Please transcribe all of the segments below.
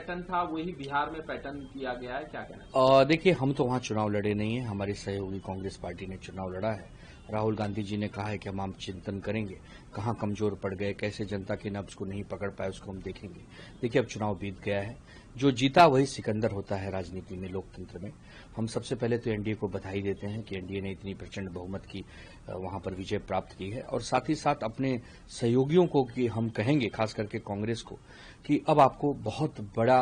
Pattern था वही बिहार में पैटर्न किया गया है, क्या कहना? देखिए, हम तो वहां चुनाव लड़े नहीं है, हमारी सहयोगी कांग्रेस पार्टी ने चुनाव लड़ा है। राहुल गांधी जी ने कहा है कि हम चिंतन करेंगे, कहां कमजोर पड़ गए, कैसे जनता के नब्ज को नहीं पकड़ पाए, उसको हम देखेंगे। देखिए, अब चुनाव बीत गया है, जो जीता वही सिकंदर होता है राजनीति में, लोकतंत्र में। हम सबसे पहले तो एनडीए को बधाई देते हैं कि एनडीए ने इतनी प्रचंड बहुमत की वहां पर विजय प्राप्त की है, और साथ ही साथ अपने सहयोगियों को कि हम कहेंगे, खास करके कांग्रेस को, कि अब आपको बहुत बड़ा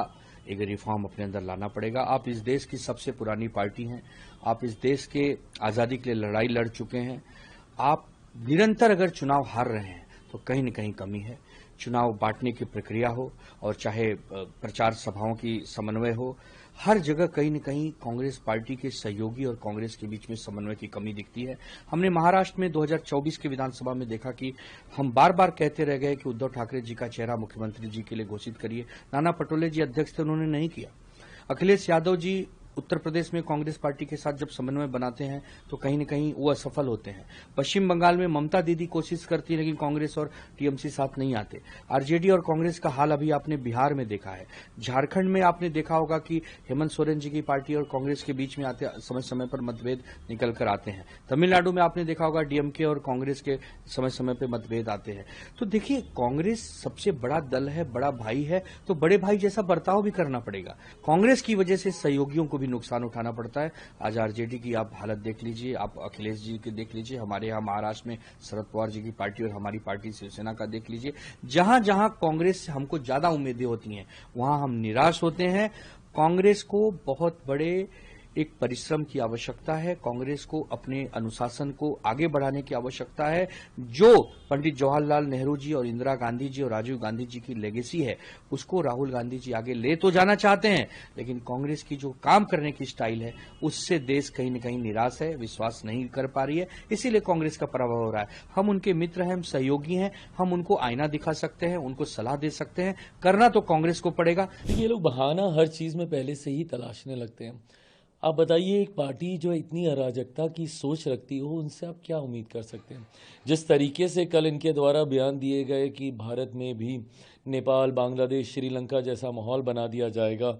एक रिफॉर्म अपने अंदर लाना पड़ेगा। आप इस देश की सबसे पुरानी पार्टी हैं, आप इस देश के आजादी के लिए लड़ाई लड़ चुके हैं। आप निरंतर अगर चुनाव हार रहे हैं तो कहीं न कहीं कमी है। चुनाव बांटने की प्रक्रिया हो और चाहे प्रचार सभाओं की समन्वय हो, हर जगह कहीं न कहीं कांग्रेस पार्टी के सहयोगी और कांग्रेस के बीच में समन्वय की कमी दिखती है। हमने महाराष्ट्र में 2024 के विधानसभा में देखा कि हम बार बार कहते रह गए कि उद्धव ठाकरे जी का चेहरा मुख्यमंत्री जी के लिए घोषित करिए। नाना पटोले जी अध्यक्ष थे, उन्होंने नहीं किया। अखिलेश यादव जी उत्तर प्रदेश में कांग्रेस पार्टी के साथ जब समन्वय बनाते हैं तो कहीं न कहीं वो असफल होते हैं। पश्चिम बंगाल में ममता दीदी कोशिश करती है, लेकिन कांग्रेस और टीएमसी साथ नहीं आते। आरजेडी और कांग्रेस का हाल अभी आपने बिहार में देखा है। झारखंड में आपने देखा होगा कि हेमंत सोरेन जी की पार्टी और कांग्रेस के बीच में आते समय समय पर मतभेद निकल कर आते हैं। तमिलनाडु में आपने देखा होगा डीएमके और कांग्रेस के समय समय पर मतभेद आते हैं। तो देखिए, कांग्रेस सबसे बड़ा दल है, बड़ा भाई है, तो बड़े भाई जैसा बर्ताव भी करना पड़ेगा। कांग्रेस की वजह से सहयोगियों को नुकसान उठाना पड़ता है। आज आरजेडी की आप हालत देख लीजिए, आप अखिलेश जी की देख लीजिए, हमारे यहाँ महाराष्ट्र में शरद पवार जी की पार्टी और हमारी पार्टी शिवसेना का देख लीजिए। जहां जहां कांग्रेस से हमको ज्यादा उम्मीदें होती हैं वहां हम निराश होते हैं। कांग्रेस को बहुत बड़े एक परिश्रम की आवश्यकता है। कांग्रेस को अपने अनुशासन को आगे बढ़ाने की आवश्यकता है। जो पंडित जवाहरलाल नेहरू जी और इंदिरा गांधी जी और राजीव गांधी जी की लेगेसी है, उसको राहुल गांधी जी आगे ले तो जाना चाहते हैं, लेकिन कांग्रेस की जो काम करने की स्टाइल है उससे देश कहीं न कहीं निराश है, विश्वास नहीं कर पा रही है। इसीलिए कांग्रेस का पराभव हो रहा है। हम उनके मित्र हैं, हम सहयोगी हैं, हम उनको आईना दिखा सकते हैं, उनको सलाह दे सकते हैं। करना तो कांग्रेस को पड़ेगा। ये लोग बहाना हर चीज में पहले से ही तलाशने लगते हैं। आप बताइए, एक पार्टी जो इतनी अराजकता की सोच रखती हो, उनसे आप क्या उम्मीद कर सकते हैं? जिस तरीके से कल इनके द्वारा बयान दिए गए कि भारत में भी नेपाल, बांग्लादेश, श्रीलंका जैसा माहौल बना दिया जाएगा।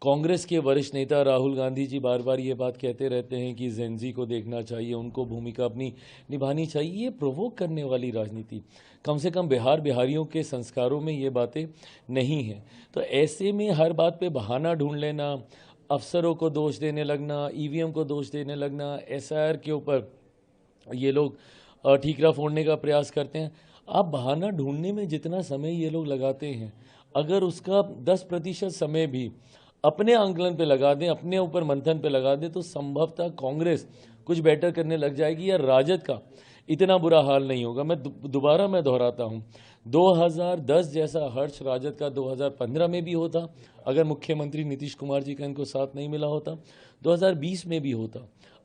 कांग्रेस के वरिष्ठ नेता राहुल गांधी जी बार बार ये बात कहते रहते हैं कि जेनजी को देखना चाहिए, उनको भूमिका अपनी निभानी चाहिए। ये प्रोवोक करने वाली राजनीति, कम से कम बिहारियों के संस्कारों में ये बातें नहीं हैं। तो ऐसे में हर बात पे बहाना ढूंढ लेना, अफसरों को दोष देने लगना, ईवीएम को दोष देने लगना, एसआईआर के ऊपर ये लोग ठीकरा फोड़ने का प्रयास करते हैं। आप बहाना ढूंढने में जितना समय ये लोग लगाते हैं, अगर उसका 10% समय भी अपने आंकलन पे लगा दें, अपने ऊपर मंथन पे लगा दें, तो संभवतः कांग्रेस कुछ बेटर करने लग जाएगी या राजद का इतना बुरा हाल नहीं होगा। मैं दोबारा दोहराता हूं, 2010 जैसा हर्ष राजद का 2015 में भी होता, अगर मुख्यमंत्री नीतीश कुमार जी का इनको साथ नहीं मिला होता। 2020 में भी होता,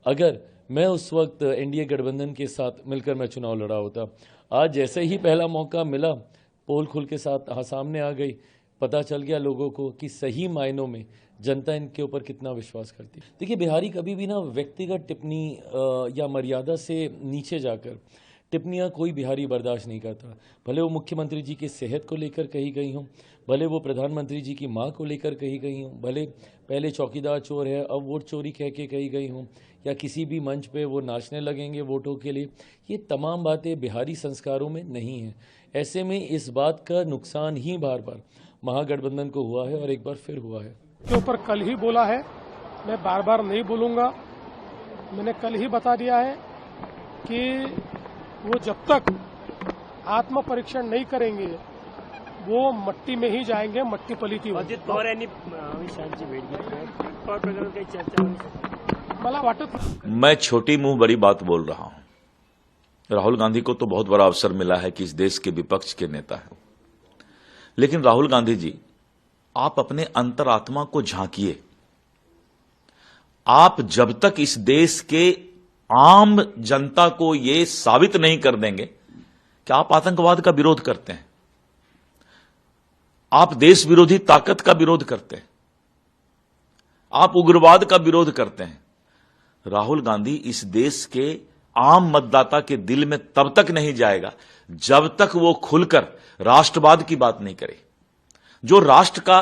अगर मैं उस वक्त एनडीए गठबंधन के साथ मिलकर मैं चुनाव लड़ा होता। आज जैसे ही पहला मौका मिला, पोल खुल के साथ सामने आ गई, पता चल गया लोगों को कि सही मायनों में जनता इनके ऊपर कितना विश्वास करती है। देखिए, बिहारी कभी भी ना व्यक्तिगत टिप्पणी या मर्यादा से नीचे जाकर टिप्पणियां कोई बिहारी बर्दाश्त नहीं करता। भले वो मुख्यमंत्री जी की सेहत को लेकर कही गई हों, भले वो प्रधानमंत्री जी की मां को लेकर कही गई हों, भले पहले चौकीदार चोर है अब वोट चोरी कह के कही गई हों, या किसी भी मंच पे वो नाचने लगेंगे वोटों के लिए, ये तमाम बातें बिहारी संस्कारों में नहीं हैं। ऐसे में इस बात का नुकसान ही बार बार महागठबंधन को हुआ है और एक बार फिर हुआ है। के ऊपर कल ही बोला है, मैं बार बार नहीं बोलूंगा। मैंने कल ही बता दिया है कि वो जब तक आत्म परीक्षण नहीं करेंगे वो मट्टी में ही जाएंगे, मट्टी पलीती होगी। अजित पवार यांनी अमित शहाची भेट घेतली, पवार प्रकरण काही चर्चा होऊ शकते? मला वाटत मैं छोटी मुंह बड़ी बात बोल रहा हूं। राहुल गांधी को तो बहुत बड़ा अवसर मिला है कि इस देश के विपक्ष के नेता हैं, लेकिन राहुल गांधी जी, आप अपने अंतरात्मा को झांकिए। आप जब तक इस देश के आम जनता को यह साबित नहीं कर देंगे कि आप आतंकवाद का विरोध करते हैं, आप देश विरोधी ताकत का विरोध करते हैं, आप उग्रवाद का विरोध करते हैं, राहुल गांधी इस देश के आम मतदाता के दिल में तब तक नहीं जाएगा जब तक वो खुलकर राष्ट्रवाद की बात नहीं करे। जो राष्ट्र का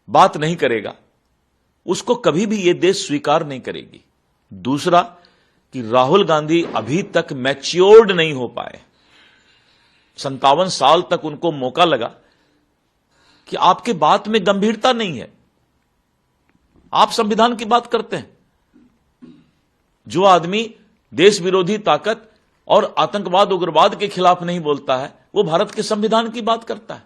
बात नहीं करेगा, उसको कभी भी यह देश स्वीकार नहीं करेगी। दूसरा कि राहुल गांधी अभी तक मैच्योर्ड नहीं हो पाए। 57 साल तक उनको मौका लगा कि आपके बात में गंभीरता नहीं है, आप संविधान की बात करते हैं। जो आदमी देश विरोधी ताकत और आतंकवाद उग्रवाद के खिलाफ नहीं बोलता है, वो भारत के संविधान की बात करता है।